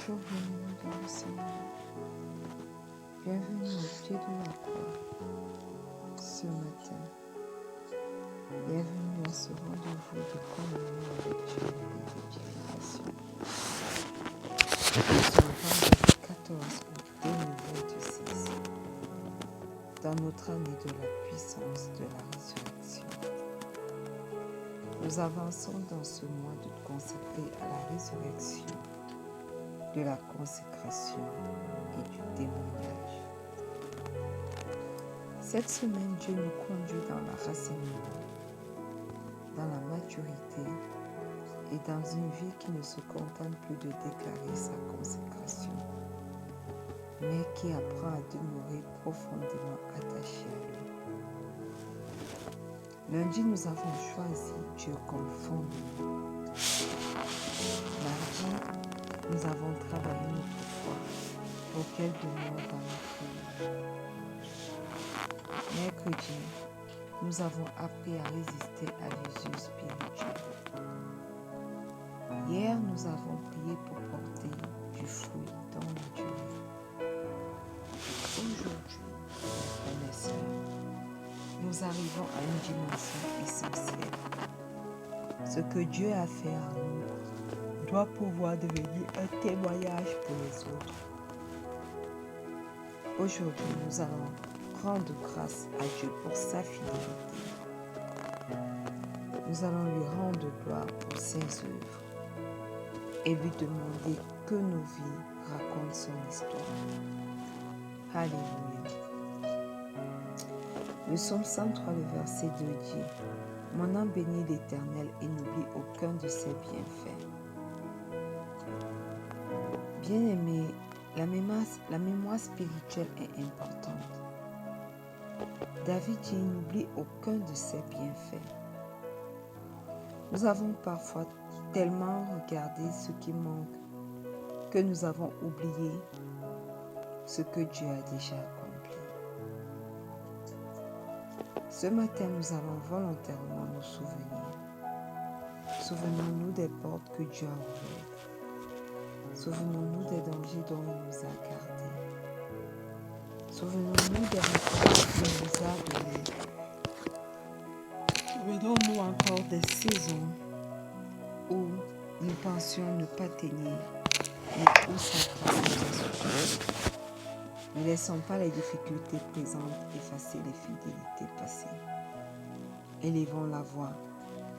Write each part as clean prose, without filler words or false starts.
Bonjour, bienvenue dans le Seigneur. Bienvenue au pied de la croix ce matin. Bienvenue à ce rendez-vous de communion avec Dieu et d'édification. Nous sommes vendredi 14 août 2026, dans notre année de la puissance de la résurrection. Nous avançons dans ce mois de consacré à la résurrection, de la consécration et du témoignage. Cette semaine, Dieu nous conduit dans l'enracinement, dans la maturité et dans une vie qui ne se contente plus de déclarer sa consécration, mais qui apprend à demeurer profondément attaché à lui. Lundi, nous avons choisi Dieu comme fondement. Mardi, nous avons travaillé notre foi pour qu'elle demeure dans notre vie. Mercredi, nous avons appris à résister à l'usure spirituelle. Hier, nous avons prié pour porter du fruit dans la durée. Aujourd'hui, frères et sœurs, nous arrivons à une dimension essentielle. Ce que Dieu a fait en nous doit pouvoir devenir un témoignage pour les autres. Aujourd'hui, nous allons rendre grâce à Dieu pour sa fidélité. Nous allons lui rendre gloire pour ses œuvres et lui demander que nos vies racontent son histoire. Alléluia. Le psaume 103, le verset 2 dit « Mon âme bénit l'Éternel et n'oublie aucun de ses bienfaits. » Bien-aimés, la mémoire spirituelle est importante. David dit « N'oublie aucun de ses bienfaits. » Nous avons parfois tellement regardé ce qui manque que nous avons oublié ce que Dieu a déjà accompli. Ce matin, nous allons volontairement nous souvenir. Souvenons-nous des portes que Dieu a ouvertes. Souvenons-nous des dangers dont il nous a gardés. Souvenons-nous des réponses qu'il nous a données. Souvenons-nous encore des saisons où nous pensions ne pas tenir, mais où sa grâce nous a soutenus. Ne laissons pas les difficultés présentes effacer les fidélités passées. Élevons la voix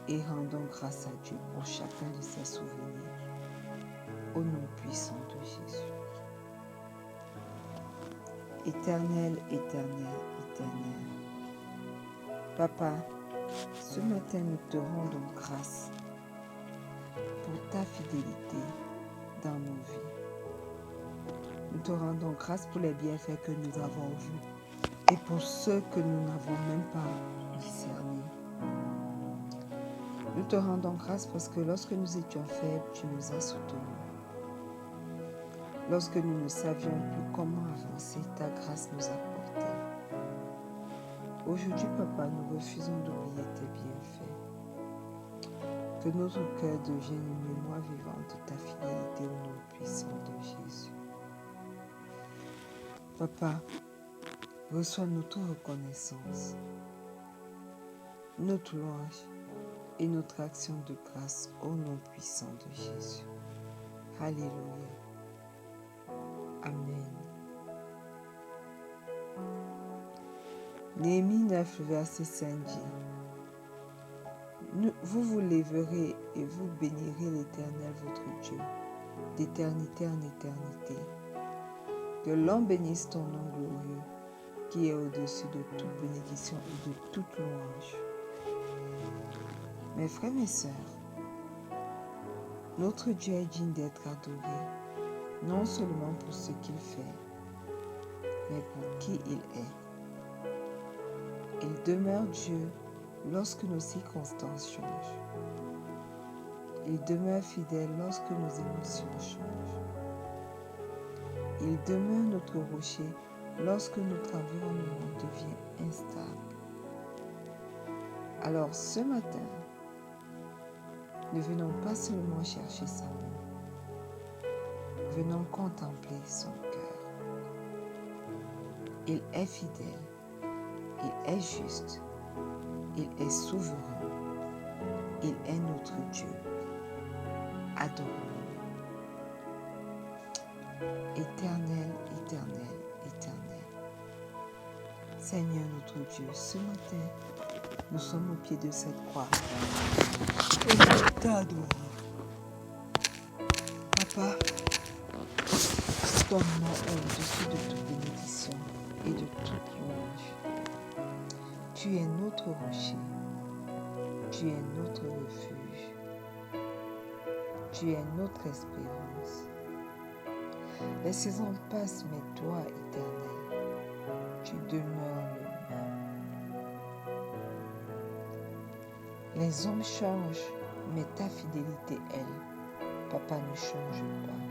et rendons grâce à Dieu pour chacun de ses souvenirs. Au nom puissant de Jésus. Éternel, éternel, éternel. Papa, ce matin nous te rendons grâce pour ta fidélité dans nos vies. Nous te rendons grâce pour les bienfaits que nous avons vus et pour ceux que nous n'avons même pas discernés. Nous te rendons grâce parce que lorsque nous étions faibles, tu nous as soutenus. Lorsque nous ne savions plus comment avancer, ta grâce nous a portés. Aujourd'hui, Papa, nous refusons d'oublier tes bienfaits. Que notre cœur devienne une mémoire vivante de ta fidélité au nom puissant de Jésus. Papa, reçois notre reconnaissance, notre louange et notre action de grâce au nom puissant de Jésus. Alléluia. Amen. Néhémie 9, verset 5 dit « Vous vous lèverez et vous bénirez l'Éternel votre Dieu, d'éternité en éternité. Que l'on bénisse ton nom glorieux, qui est au-dessus de toute bénédiction et de toute louange. » Mes frères, mes sœurs, notre Dieu est digne d'être adoré, non seulement pour ce qu'il fait, mais pour qui il est. Il demeure Dieu lorsque nos circonstances changent. Il demeure fidèle lorsque nos émotions changent. Il demeure notre rocher lorsque notre environnement devient instable. Alors ce matin, ne venons pas seulement chercher sa main, venons contempler son cœur. Il est fidèle, il est juste, il est souverain, il est notre Dieu. Adorons-le. Éternel, éternel, éternel. Seigneur notre Dieu, ce matin, nous sommes au pied de cette croix. Et nous t'adorons. Papa, ton nom est au-dessus de toute bénédiction et de toute louange. Tu es notre rocher. Tu es notre refuge. Tu es notre espérance. Les saisons passent, mais toi, éternel, tu demeures le même. Les hommes changent, mais ta fidélité, elle, Papa, ne change pas.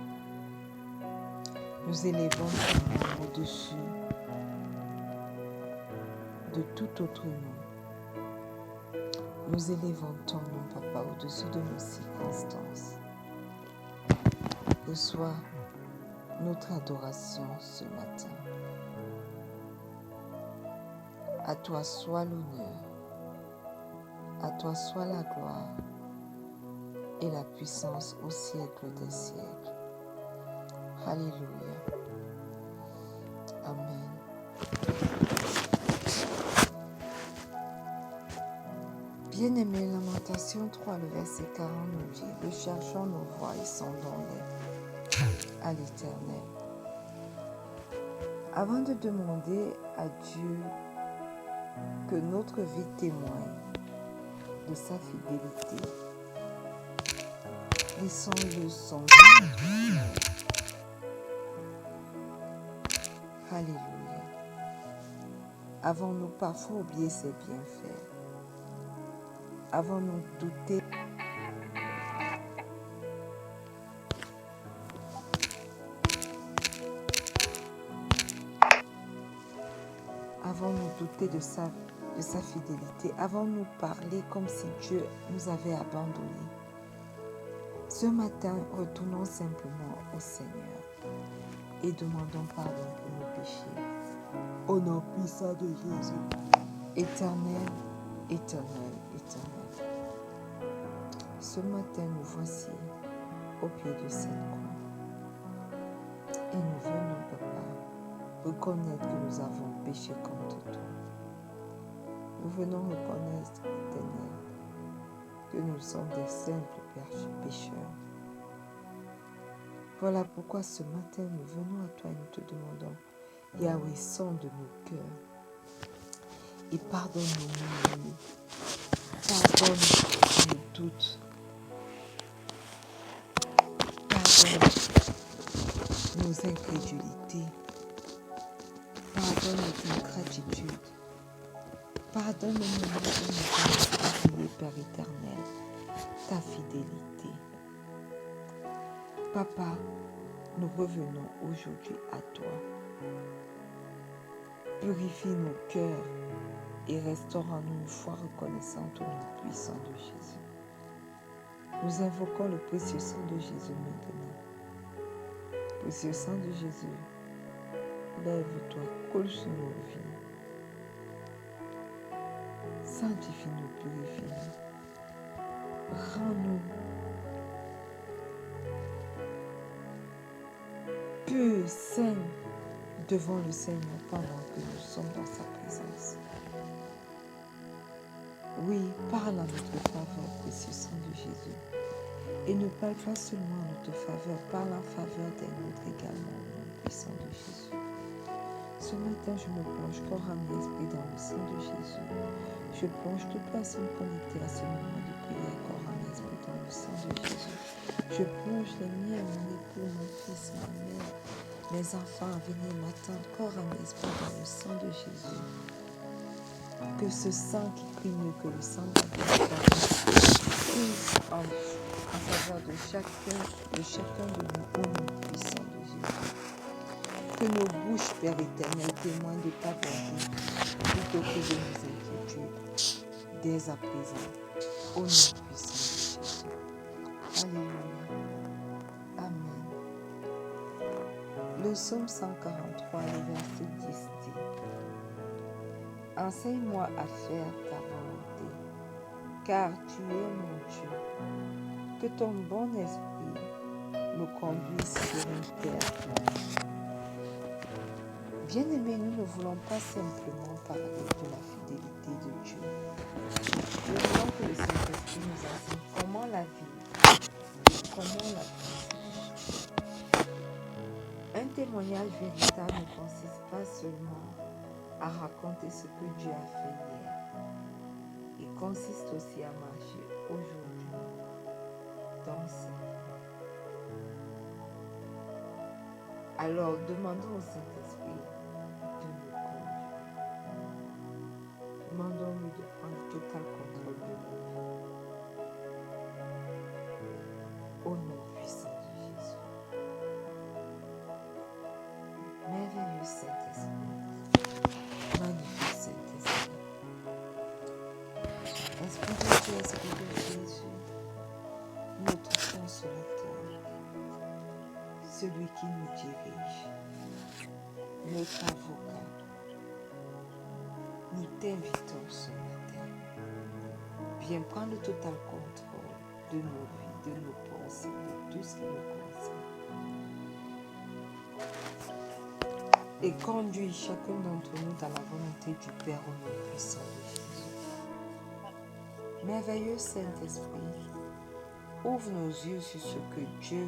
Nous élevons ton nom au-dessus de tout autre nom. Nous élevons ton nom, Papa, au-dessus de nos circonstances. Reçois notre adoration ce matin. À toi soit l'honneur, à toi soit la gloire et la puissance au siècle des siècles. Alléluia. Amen. Bien-aimé, Lamentation 3, le verset 40 nous dit: « Nous cherchons nos voies et sondons-les à l'Éternel. » Avant de demander à Dieu que notre vie témoigne de sa fidélité, laissons-le sonder. Alléluia. Avons-nous parfois oublié ses bienfaits? Avons-nous douté? Avons-nous douté de sa fidélité? Avons-nous parlé comme si Dieu nous avait abandonnés? Ce matin, retournons simplement au Seigneur et demandons pardon pour nos péchés. Au nom puissant de Jésus. Éternel, éternel, éternel. Ce matin, nous voici au pied de cette croix. Et nous venons, Papa, reconnaître que nous avons péché contre toi. Nous venons reconnaître, Éternel, que nous sommes des simples pécheurs. Voilà pourquoi ce matin, nous venons à toi et nous te demandons, Yahweh, sonde nos cœurs et pardonne nos pardonne nos doutes, pardonne nos incrédulités, pardonne notre ingratitude, pardonne le moment où nous avons oublié, Père éternel, ta fidélité. Papa, nous revenons aujourd'hui à toi. Purifie nos cœurs et restaure en nous une foi reconnaissante au nom puissant de Jésus. Nous invoquons le précieux sang de Jésus maintenant. Précieux sang de Jésus, lève-toi, coule sur nos vies. Sanctifie-nous, purifie-nous. Rends-nous purs, saints devant le Seigneur pendant que nous sommes dans sa présence. Oui, parle en notre faveur, précieux sang de Jésus. Et ne parle pas seulement en notre faveur, parle en faveur des nôtres également, au nom puissant de Jésus. Ce matin, je me plonge corps, âme et esprit dans le sang de Jésus. Je plonge toute personne connectée à ce moment de prière, corps, âme et esprit dans le sang de Jésus. Je plonge les miens, mon époux, mon fils, ma mère, mes enfants à venir m'attendre, corps, âme et esprit dans le sang de Jésus. Que ce sang qui prie mieux que le sang d'Abel puisse en faveur de chacun de nous, au nom puissant de Jésus. Que nos bouches, Père éternel, témoignent de ta bonté plutôt que de nos inquiétudes, dès à présent, au nom puissant de Jésus. Alléluia. Amen. Le psaume 143, le verset 10 dit: Enseigne-moi à faire ta volonté, car tu es mon Dieu. Que ton bon esprit me conduise sur une terre plane. Bien-aimés, nous ne voulons pas simplement parler de la fidélité de Dieu. Nous voulons que le Saint-Esprit nous enseigne comment la vivre et comment la vivre. Un témoignage véritable ne consiste pas seulement à raconter ce que Dieu a fait hier. Il consiste aussi à marcher aujourd'hui dans sa voie. Alors demandons au Saint-Esprit de nous conduire. Demandons-lui de prendre total contrôle de nous. Au nom puissant de Jésus. Merveilleux Saint-Esprit. Magnifique Saint-Esprit. Esprit de Dieu, Esprit de Jésus, notre consolateur, celui qui nous dirige, notre avocat, nous t'invitons ce matin. Viens prendre le total contrôle de nos vies, de nos pensées, de tout ce qui nous concerne. Et conduis chacun d'entre nous dans la volonté du Père au nom puissant de Jésus. Merveilleux Saint-Esprit, ouvre nos yeux sur ce que Dieu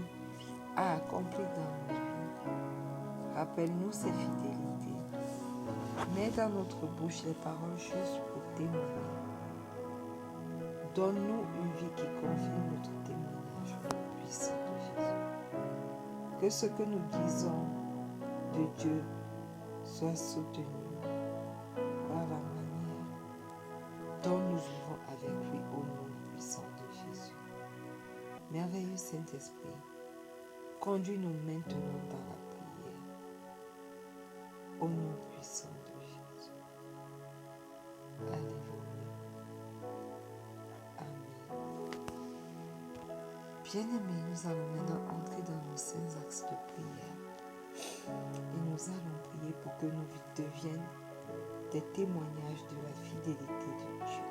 a accompli dans nos vies. Rappelle-nous ses fidélités. Mets dans notre bouche les paroles justes pour témoigner. Donne-nous une vie qui confirme notre témoignage au nom puissant de Jésus. Que ce que nous disons de Dieu soit soutenu par la manière dont nous vivons avec lui au nom puissant de Jésus. Merveilleux Saint-Esprit, conduis-nous maintenant dans la prière au nom puissant de Jésus. Alléluia. Amen. Bien-aimés, nous allons maintenant entrer dans nos saints axes de prière. Et nous allons prier pour que nos vies deviennent des témoignages de la fidélité de Dieu.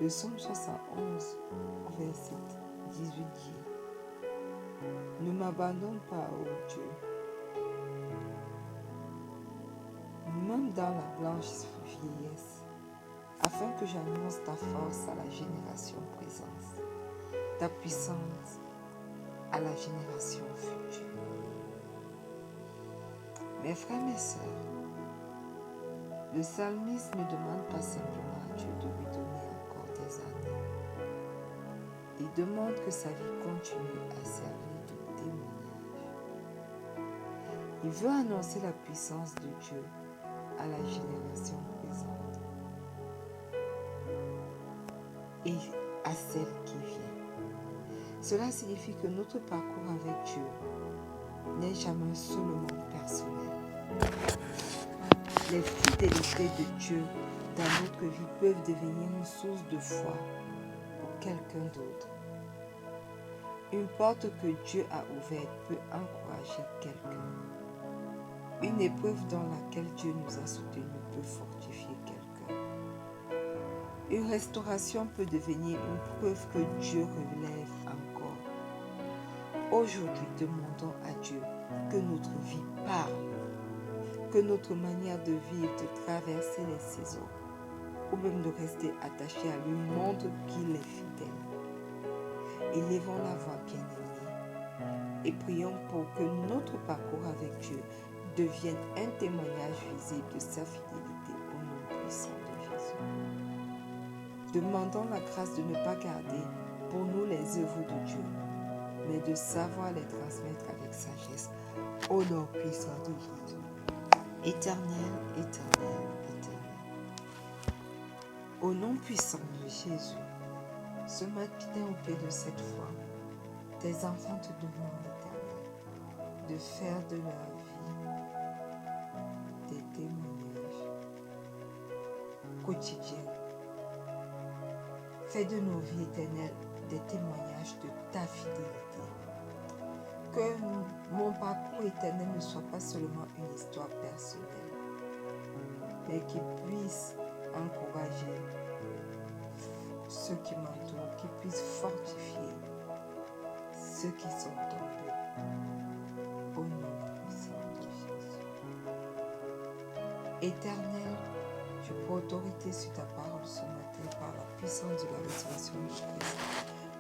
Le psaume 71, verset 18 dit: Ne m'abandonne pas, ô Dieu, même dans la blanche vieillesse, afin que j'annonce ta force à la génération présente, ta puissance à la génération future. Mes frères, mes sœurs, le psalmiste ne demande pas simplement à Dieu de lui donner encore des années. Il demande que sa vie continue à servir de témoignage. Il veut annoncer la puissance de Dieu à la génération présente et à celle qui vient. Cela signifie que notre parcours avec Dieu n'est jamais seulement personnel. Les fidélités de Dieu dans notre vie peuvent devenir une source de foi pour quelqu'un d'autre. Une porte que Dieu a ouverte peut encourager quelqu'un. Une épreuve dans laquelle Dieu nous a soutenus peut fortifier quelqu'un. Une restauration peut devenir une preuve que Dieu relève encore. Aujourd'hui, demandons à Dieu que notre vie parle, que notre manière de vivre, de traverser les saisons, ou même de rester attaché à lui, montre qu'il est fidèle. Élevons la voix, bien-aimés, et prions pour que notre parcours avec Dieu devienne un témoignage visible de sa fidélité au nom puissant de Jésus. Demandons la grâce de ne pas garder pour nous les œuvres de Dieu, mais de savoir les transmettre avec sagesse au nom puissant de Jésus. Éternel, éternel, éternel. Au nom puissant de Jésus, ce matin au pied de cette foi, tes enfants te demandent, éternel, de faire de leur vie des témoignages quotidiens. Fais de nos vies éternelles des témoignages de ta fidélité. Que mon parcours éternel ne soit pas seulement une histoire personnelle, mais qu'il puisse encourager ceux qui m'entourent, qu'il puisse fortifier ceux qui sont tombés. Au nom puissant de Jésus. Éternel, je prends autorité sur ta parole ce matin par la puissance de la résurrection de Christ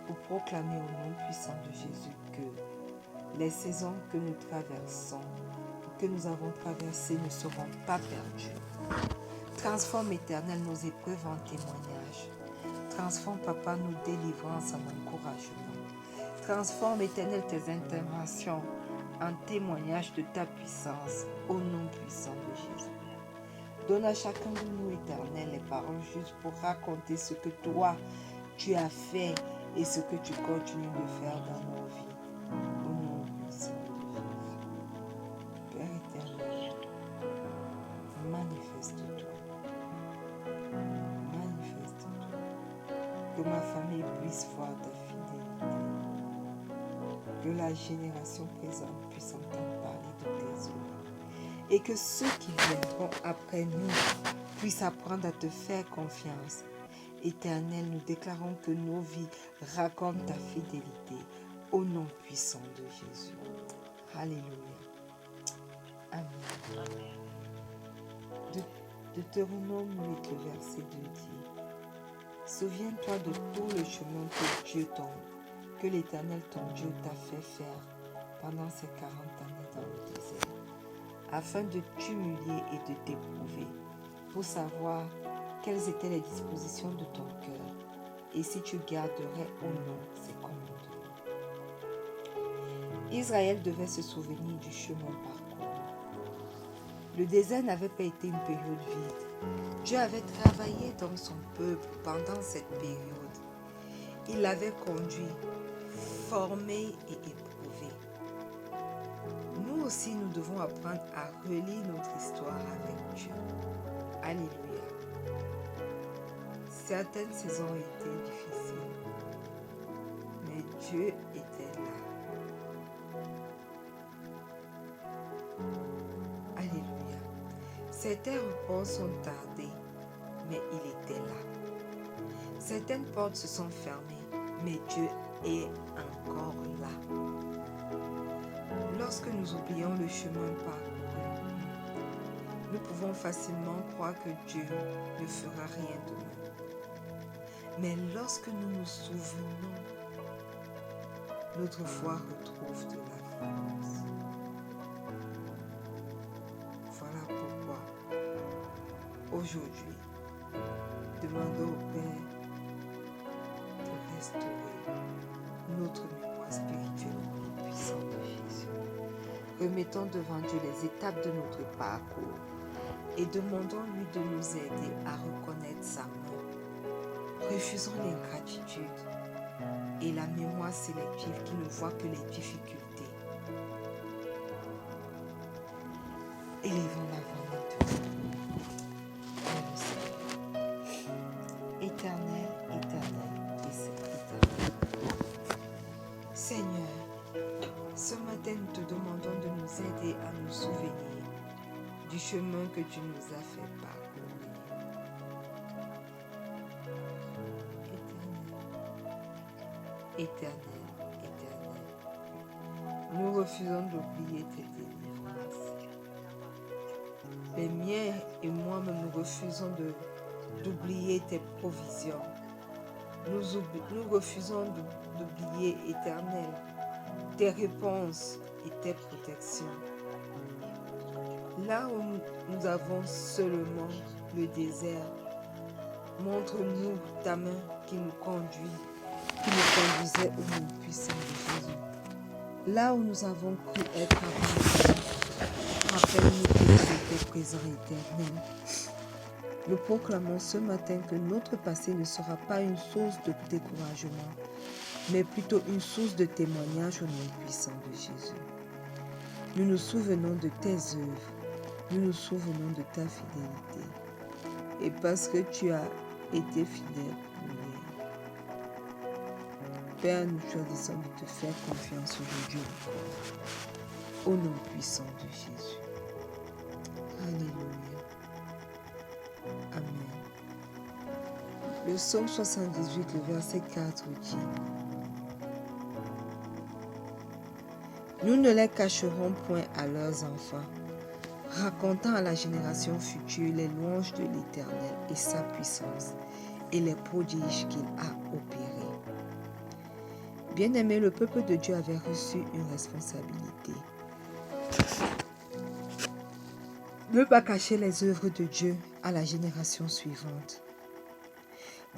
pour proclamer au nom puissant de Jésus que les saisons que nous traversons, que nous avons traversées ne seront pas perdues. Transforme, Éternel, nos épreuves en témoignages. Transforme, Papa, nos délivrances en encouragement. Transforme, Éternel, tes interventions en témoignages de ta puissance au nom puissant de Jésus. Donne à chacun de nous, Éternel, les paroles justes pour raconter ce que toi, tu as fait et ce que tu continues de faire dans nos vies. Au nom puissant de Jésus. Père éternel, manifeste-toi. Manifeste-toi. Que ma famille puisse voir ta fidélité. Que la génération présente puisse entendre parler de tes œuvres. Et que ceux qui viendront après nous puissent apprendre à te faire confiance. Éternel, nous déclarons que nos vies racontent ta fidélité au nom puissant de Jésus. Alléluia. Amen. De Deutéronome 8, le verset 2 dit: Souviens-toi de tout le chemin que l'Éternel ton Dieu t'a fait faire pendant ces 40 années dans le désert, afin de t'humilier et de t'éprouver, pour savoir quelles étaient les dispositions de ton cœur, et si tu garderais ou non ses commandements. Israël devait se souvenir du chemin parcouru. Le désert n'avait pas été une période vide. Dieu avait travaillé dans son peuple pendant cette période. Il l'avait conduit, formé et éprouvé. Nous aussi, nous devons apprendre à relire notre histoire avec Dieu. Alléluia. Certaines saisons étaient difficiles, mais Dieu était là. Alléluia. Certains reports sont tardés, mais il était là. Certaines portes se sont fermées, mais Dieu est encore là. Lorsque nous oublions le chemin parcouru, nous pouvons facilement croire que Dieu ne fera rien de nous. Mais lorsque nous nous souvenons, notre foi retrouve de la force. Voilà pourquoi, aujourd'hui, demandons au Père de restaurer notre mémoire spirituelle au nom puissant de Jésus. Remettons devant Dieu les étapes de notre parcours et demandons-lui de nous aider à reconnaître sa main. Refusons l'ingratitude et la mémoire sélective qui ne voit que les difficultés. Élevons la voix maintenant. Éternel, éternel et c'est éternel. Seigneur, ce matin nous te demandons de nous aider à nous souvenir du chemin que tu nous as fait parcourir. Éternel, éternel, nous refusons d'oublier tes délivrances. Les miens et moi-même, nous refusons d'oublier tes provisions. Nous refusons d'oublier, Éternel, tes réponses et tes protections. Là où nous avons seulement le désert, montre-nous ta main qui nous conduisait au nom puissant de Jésus. Là où nous avons cru être abandonnés, rappelle-nous que tu étais présent éternel. Nous proclamons ce matin que notre passé ne sera pas une source de découragement, mais plutôt une source de témoignage au nom puissant de Jésus. Nous nous souvenons de tes œuvres, nous nous souvenons de ta fidélité. Et parce que tu as été fidèle pour nous. Père, nous choisissons de te faire confiance aujourd'hui encore. Au nom puissant de Jésus. Alléluia. Amen. Le psaume 78, le verset 4 dit: Nous ne les cacherons point à leurs enfants, racontant à la génération future les louanges de l'Éternel et sa puissance et les prodiges qu'il a opérés. Bien-aimé, le peuple de Dieu avait reçu une responsabilité. Ne pas cacher les œuvres de Dieu à la génération suivante.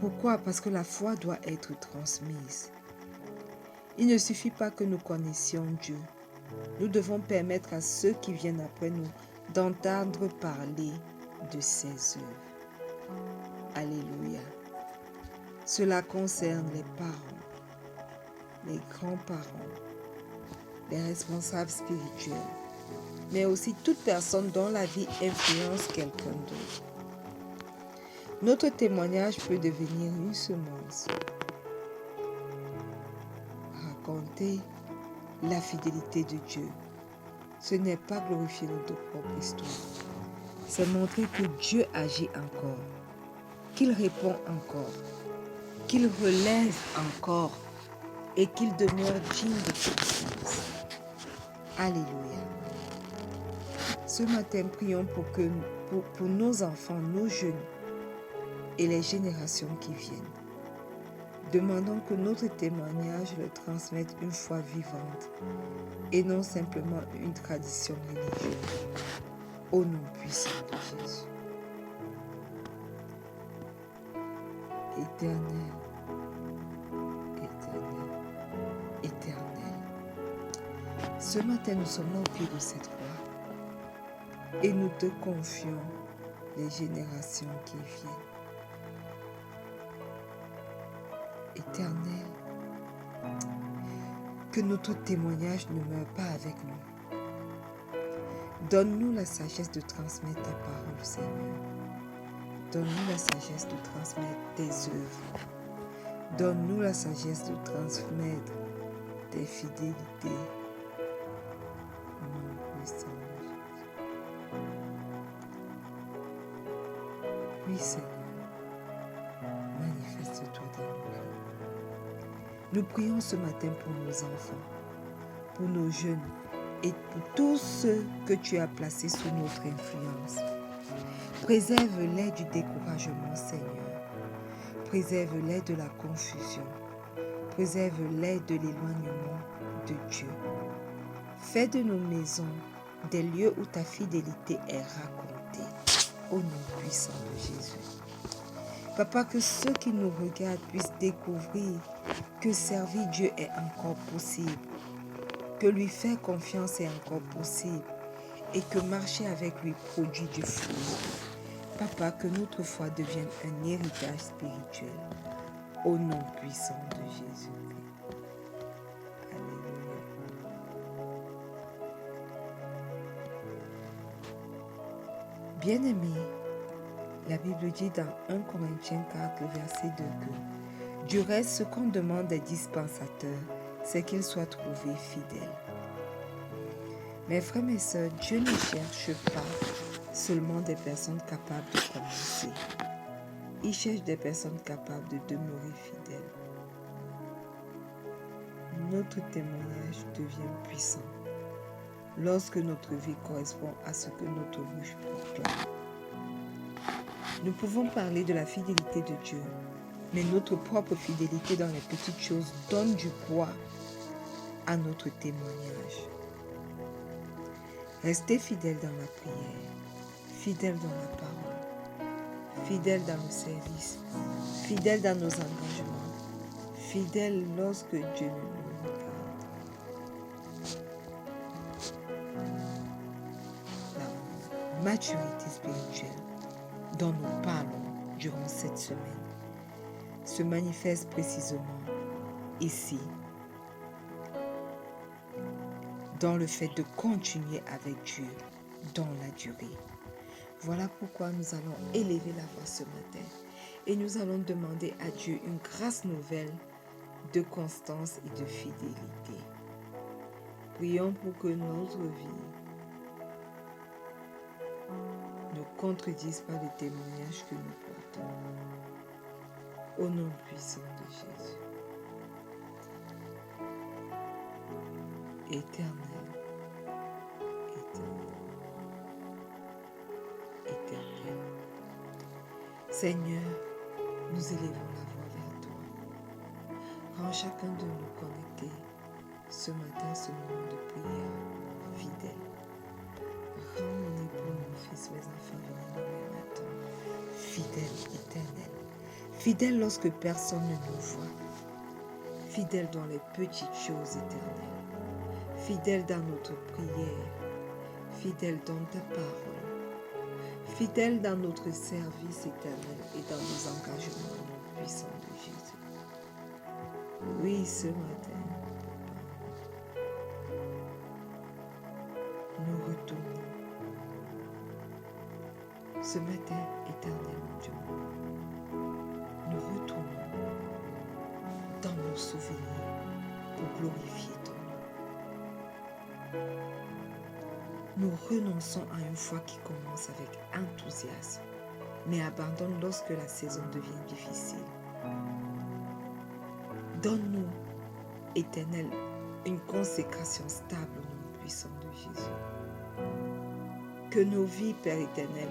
Pourquoi? Parce que la foi doit être transmise. Il ne suffit pas que nous connaissions Dieu. Nous devons permettre à ceux qui viennent après nous d'entendre parler de ses œuvres. Alléluia. Cela concerne les parents, les grands-parents, les responsables spirituels, mais aussi toute personne dont la vie influence quelqu'un d'autre. Notre témoignage peut devenir une semence. Raconter la fidélité de Dieu, ce n'est pas glorifier notre propre histoire. C'est montrer que Dieu agit encore, qu'il répond encore, qu'il relève encore et qu'il demeure digne de confiance. Alléluia. Ce matin, prions pour nos enfants, nos jeunes et les générations qui viennent. Demandons que notre témoignage le transmette une foi vivante et non simplement une tradition religieuse. Au nom puissant de Jésus. Éternel, éternel, éternel. Ce matin, nous sommes là au pied de cette croix et nous te confions les générations qui viennent. Éternel, que notre témoignage ne meure pas avec nous. Donne-nous la sagesse de transmettre ta parole, Seigneur. Donne-nous la sagesse de transmettre tes œuvres. Donne-nous la sagesse de transmettre tes fidélités. Au nom puissant de Jésus. Oui, Seigneur, manifeste-toi dans nos vies. Nous prions ce matin pour nos enfants, pour nos jeunes et pour tous ceux que tu as placés sous notre influence. Préserve-les du découragement, Seigneur. Préserve-les de la confusion. Préserve-les de l'éloignement de Dieu. Fais de nos maisons des lieux où ta fidélité est racontée. Au nom puissant de Jésus. Papa, que ceux qui nous regardent puissent découvrir que servir Dieu est encore possible, que lui faire confiance est encore possible et que marcher avec lui produit du fruit. Papa, que notre foi devienne un héritage spirituel au nom puissant de Jésus-Christ. Alléluia. Bien-aimés, la Bible dit dans 1 Corinthiens 4, verset 2 que du reste, ce qu'on demande des dispensateurs, c'est qu'ils soient trouvés fidèles. Mes frères, mes sœurs, Dieu ne cherche pas seulement des personnes capables de commencer. Il cherche des personnes capables de demeurer fidèles. Notre témoignage devient puissant lorsque notre vie correspond à ce que notre bouche proclame. Nous pouvons parler de la fidélité de Dieu, mais notre propre fidélité dans les petites choses donne du poids à notre témoignage. Restez fidèles dans la prière, fidèles dans la parole, fidèles dans le service, fidèles dans nos engagements, fidèles lorsque Dieu nous regarde. La maturité spirituelle dont nous parlons durant cette semaine se manifeste précisément ici, dans le fait de continuer avec Dieu dans la durée. Voilà pourquoi nous allons élever la voix ce matin et nous allons demander à Dieu une grâce nouvelle de constance et de fidélité. Prions pour que notre vie ne contredise pas les témoignages que nous portons. Au nom puissant de Jésus. Éternel, éternel, éternel. Seigneur, nous élevons la voix vers toi. Rends chacun de nous connectés ce matin, ce moment de prière fidèle. Rends mon époux, mon fils, mes enfants venus nous matin. Fidèle, éternel. Fidèle lorsque personne ne nous voit. Fidèle dans les petites choses éternelles. Fidèle dans notre prière. Fidèle dans ta parole. Fidèle dans notre service éternel et dans nos engagements au nom puissant de Jésus. Oui, ce matin, nous retournons. Ce matin, éternel mon Dieu, nous retournons dans nos souvenirs pour glorifier ton nom. Nous renonçons à une foi qui commence avec enthousiasme, mais abandonne lorsque la saison devient difficile. Donne-nous, éternel, une consécration stable au nom puissant de Jésus. Que nos vies, Père éternel,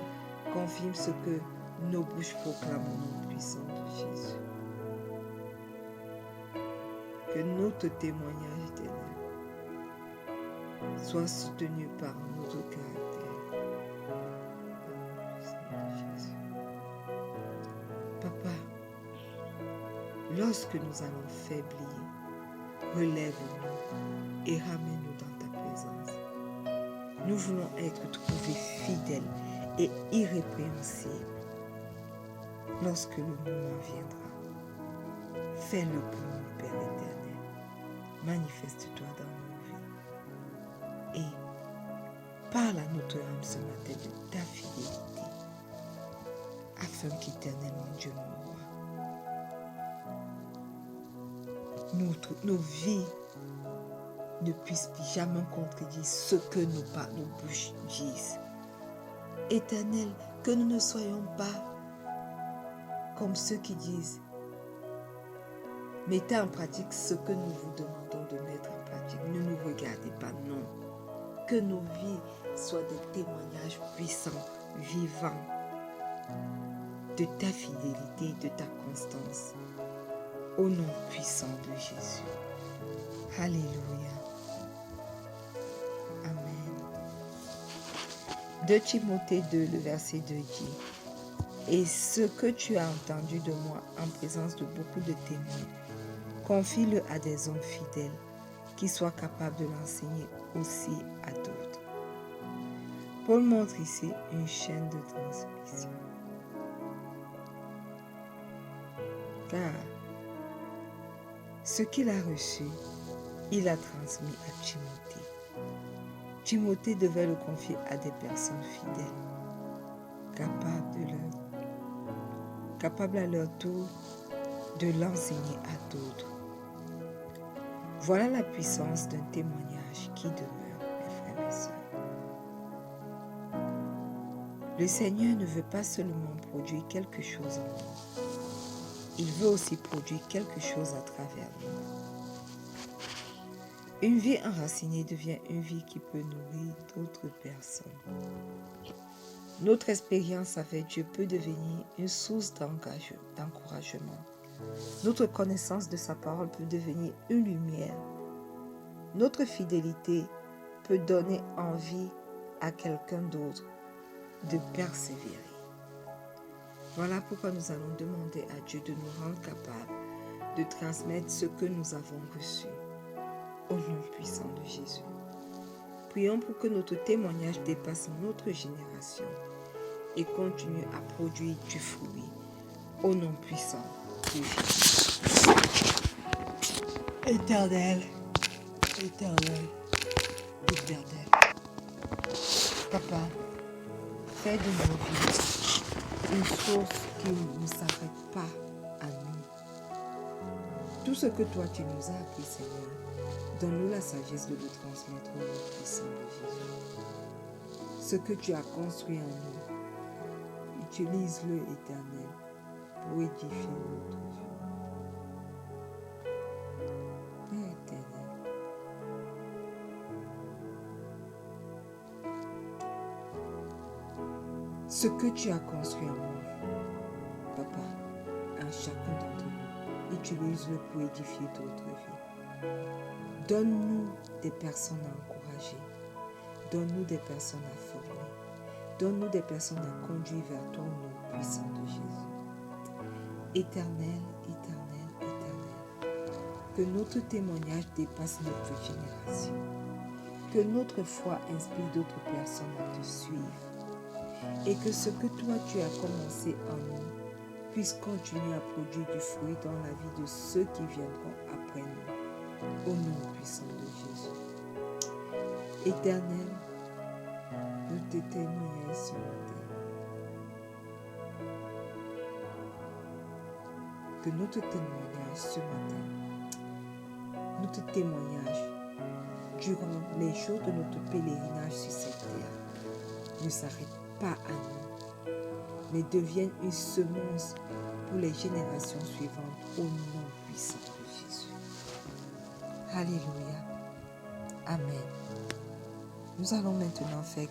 confirment ce que nos bouches proclament au nom puissant de Jésus. Que notre témoignage éternel soit soutenu par notre caractère. Au nom puissant de Jésus. Papa, lorsque nous allons faiblir, relève-nous et ramène-nous dans ta présence. Nous voulons être trouvés fidèles et irrépréhensibles lorsque le moment viendra. Fais-le pour nous, Père éternel. Manifeste-toi dans nos vies et parle à notre âme ce matin de ta fidélité afin qu'éternel mon Dieu nous voie. Nos vies ne puissent jamais contredire ce que nos bouches disent. Éternel, que nous ne soyons pas comme ceux qui disent « Mettez en pratique ce que nous vous demandons de mettre en pratique. Ne nous regardez pas, non. » Que nos vies soient des témoignages puissants, vivants de ta fidélité, de ta constance. Au nom puissant de Jésus. Alléluia. Amen. 2 Timothée 2, le verset 2 dit « Et ce que tu as entendu de moi en présence de beaucoup de témoins, confie-le à des hommes fidèles qui soient capables de l'enseigner aussi à d'autres. » Paul montre ici une chaîne de transmission. Car ce qu'il a reçu, il a transmis à Timothée. Timothée devait le confier à des personnes fidèles, capables à leur tour de l'enseigner à d'autres. Voilà la puissance d'un témoignage qui demeure, mes frères et sœurs. Le Seigneur ne veut pas seulement produire quelque chose en nous, il veut aussi produire quelque chose à travers nous. Une vie enracinée devient une vie qui peut nourrir d'autres personnes. Notre expérience avec Dieu peut devenir une source d'encouragement. Notre connaissance de sa parole peut devenir une lumière. Notre fidélité peut donner envie à quelqu'un d'autre de persévérer. Voilà pourquoi nous allons demander à Dieu de nous rendre capables de transmettre ce que nous avons reçu. Au nom puissant de Jésus. Prions pour que notre témoignage dépasse notre génération et continue à produire du fruit. Au nom puissant de Jésus. Éternel, éternel, éternel. Papa, fais de nos vies une source qui ne s'arrête pas à nous. Tout ce que toi tu nous as appris, Seigneur, Donne-nous la sagesse de le transmettre au nom puissant de Jésus. Ce que tu as construit en nous, utilise-le, Éternel, pour édifier notre vie. Père éternel, ce que tu as construit en nous, Papa, à chacun d'entre nous, utilise-le pour édifier d'autres vies. Donne-nous des personnes à encourager. Donne-nous des personnes à former. Donne-nous des personnes à conduire vers ton nom puissant de Jésus. Éternel, éternel, éternel, que notre témoignage dépasse notre génération. Que notre foi inspire d'autres personnes à te suivre. Et que ce que toi tu as commencé en nous puisse continuer à produire du fruit dans la vie de ceux qui viendront après nous. Au nom puissant de Jésus. Éternel, nous te témoignons ce matin. Que notre témoignage ce matin, notre témoignage durant les jours de notre pèlerinage sur cette terre ne s'arrête pas à nous, mais devienne une semence pour les générations suivantes au nom puissant de Jésus. Alléluia. Amen. Nous allons maintenant faire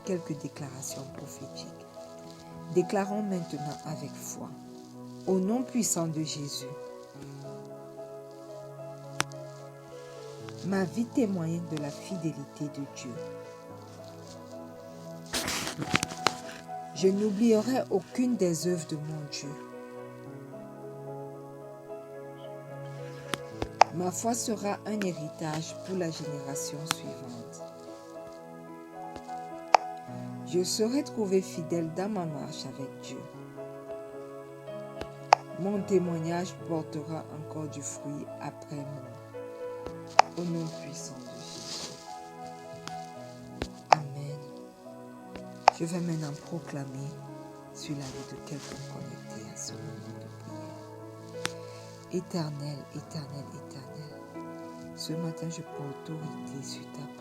quelques déclarations prophétiques. Déclarons maintenant avec foi. Au nom puissant de Jésus, ma vie témoigne de la fidélité de Dieu. Je n'oublierai aucune des œuvres de mon Dieu. Ma foi sera un héritage pour la génération suivante. Je serai trouvé fidèle dans ma marche avec Dieu. Mon témoignage portera encore du fruit après moi. Au nom puissant de Jésus. Amen. Je vais maintenant proclamer sur la vie de quelqu'un connecté à ce moment de prière. Éternel, éternel, éternel, ce matin je prends autorité sur ta parole.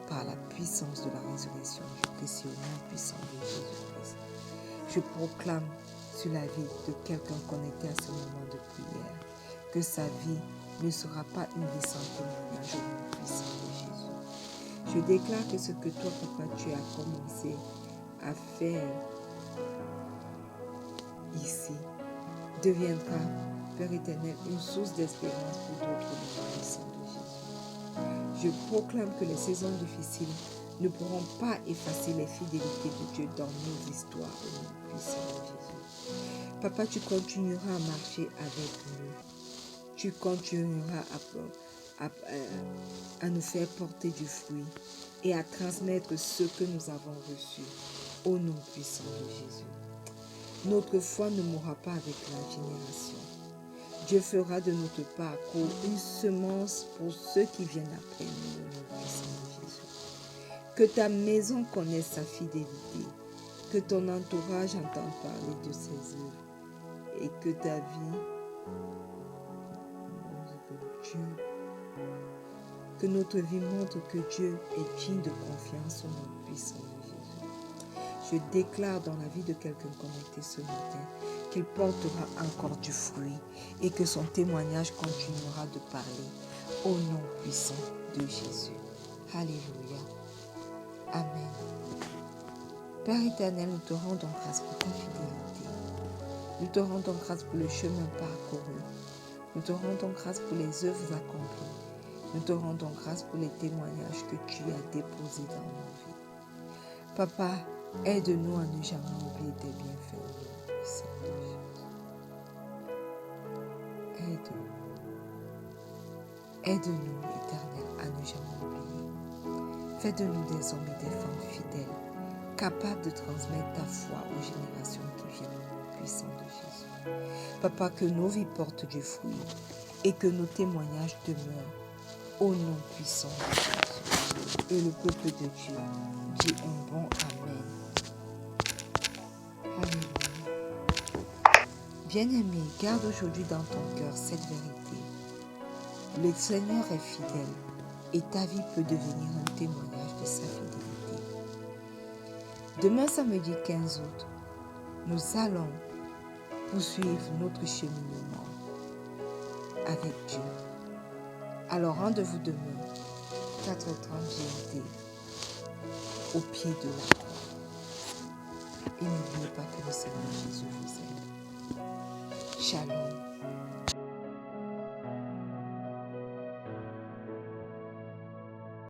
Par la puissance de la résurrection du Christ, au nom puissant de Jésus-Christ. Je proclame sur la vie de quelqu'un connecté à ce moment de prière que sa vie ne sera pas une vie sans témoignage au nom puissant de Jésus. Je déclare que ce que toi, Papa, tu as commencé à faire ici deviendra, Père éternel, une source d'espérance pour d'autres au nom puissant de Jésus. Je proclame que les saisons difficiles ne pourront pas effacer les fidélités de Dieu dans nos histoires au nom puissant de Jésus. Papa, tu continueras à marcher avec nous. Tu continueras à nous faire porter du fruit et à transmettre ce que nous avons reçu au nom puissant de Jésus. Notre foi ne mourra pas avec la génération. Dieu fera de notre parcours une semence pour ceux qui viennent après nous au nom puissant de Jésus. Que ta maison connaisse sa fidélité, que ton entourage entende parler de ses œuvres et que ta vie, que notre vie montre que Dieu est digne de confiance au nom puissant de Jésus. Je déclare dans la vie de quelqu'un connecté ce matin qu'il portera encore du fruit et que son témoignage continuera de parler au nom puissant de Jésus. Alléluia. Amen. Père éternel, nous te rendons grâce pour ta fidélité. Nous te rendons grâce pour le chemin parcouru. Nous te rendons grâce pour les œuvres accomplies. Nous te rendons grâce pour les témoignages que tu as déposés dans nos vies. Papa, aide-nous à ne jamais oublier tes bienfaits au nom puissant de Jésus. Aide-nous, Éternel, à ne jamais oublier. Fais de nous des hommes et des femmes fidèles, capables de transmettre ta foi aux générations qui viennent au nom puissant de Jésus. Papa, que nos vies portent du fruit et que nos témoignages demeurent au nom puissant de Jésus. Et le peuple de Dieu dit un bon Amen. Alléluia. Bien-aimé, garde aujourd'hui dans ton cœur cette vérité. Le Seigneur est fidèle et ta vie peut devenir un témoignage de sa fidélité. Demain, samedi 15 août, nous allons poursuivre notre cheminement avec Dieu. Alors rendez-vous demain, 4h30 GMT, au pied de la croix. Et n'oubliez pas que le Seigneur Jésus vous aime. Shalom.